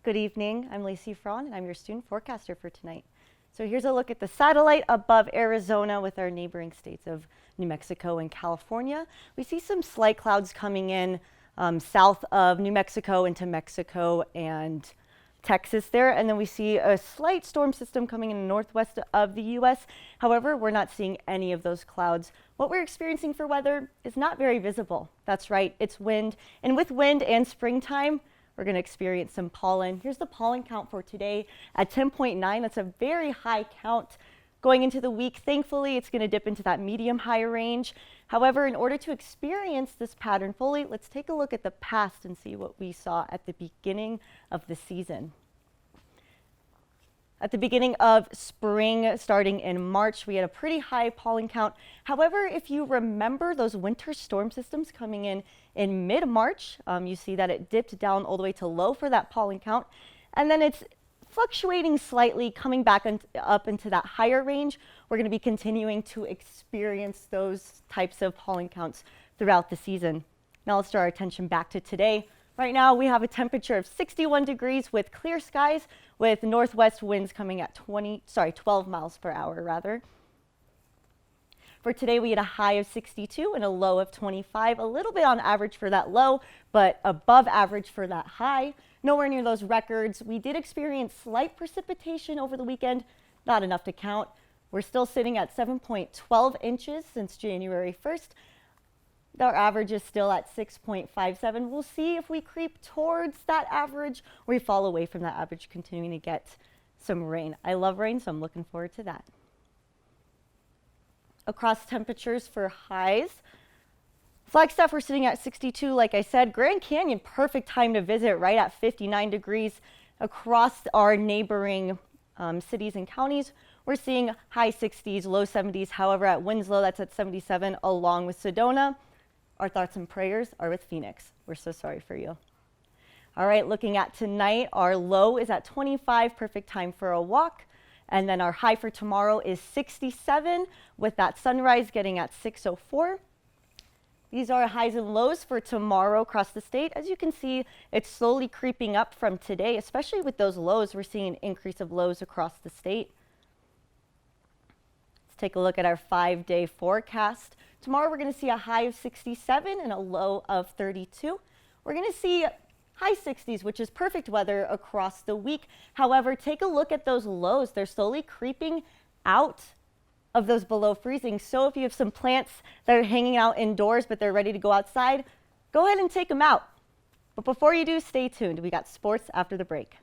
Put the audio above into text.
Good evening, I'm Lacey Fron and I'm your student forecaster for tonight. So here's a look at the satellite above Arizona with our neighboring states of New Mexico and California. We see some slight clouds coming in south of New Mexico into Mexico and Texas there, and then we see a slight storm system coming in the northwest of the U.S. However, we're not seeing any of those clouds. What we're experiencing for weather is not very visible. That's right, it's wind, and with wind and springtime, we're going to experience some pollen. Here's the pollen count for today at 10.9. That's a very high count. Going into the week, thankfully, it's going to dip into that medium-high range. However, in order to experience this pattern fully, let's take a look at the past and see what we saw at the beginning of the season. At the beginning of spring, starting in March, we had a pretty high pollen count. However, if you remember those winter storm systems coming in mid-March, you see that it dipped down all the way to low for that pollen count. And then it's fluctuating slightly, coming back up into that higher range. We're going to be continuing to experience those types of pollen counts throughout the season. Now let's draw our attention back to today. Right now we have a temperature of 61 degrees with clear skies with northwest winds coming at 12 miles per hour rather. For today we had a high of 62 and a low of 25, a little bit on average for that low, but above average for that high. Nowhere near those records. We did experience slight precipitation over the weekend, not enough to count. We're still sitting at 7.12 inches since January 1st. Our average is still at 6.57. We'll see if we creep towards that average or we fall away from that average, continuing to get some rain. I love rain, so I'm looking forward to that. Across temperatures for highs, Flagstaff, we're sitting at 62, like I said. Grand Canyon, perfect time to visit, right at 59 degrees. Across our neighboring cities and counties, we're seeing high 60s, low 70s. However, at Winslow, that's at 77, along with Sedona. Our thoughts and prayers are with Phoenix. We're so sorry for you. All right, looking at tonight, our low is at 25, perfect time for a walk. And then our high for tomorrow is 67, with that sunrise getting at 6:04. These are highs and lows for tomorrow across the state. As you can see, it's slowly creeping up from today, especially with those lows. We're seeing an increase of lows across the state. Let's take a look at our 5-day forecast. Tomorrow we're going to see a high of 67 and a low of 32. We're going to see high 60s, which is perfect weather across the week. However, take a look at those lows. They're slowly creeping out of those below freezing. So if you have some plants that are hanging out indoors but they're ready to go outside, go ahead and take them out. But before you do, stay tuned. We got sports after the break.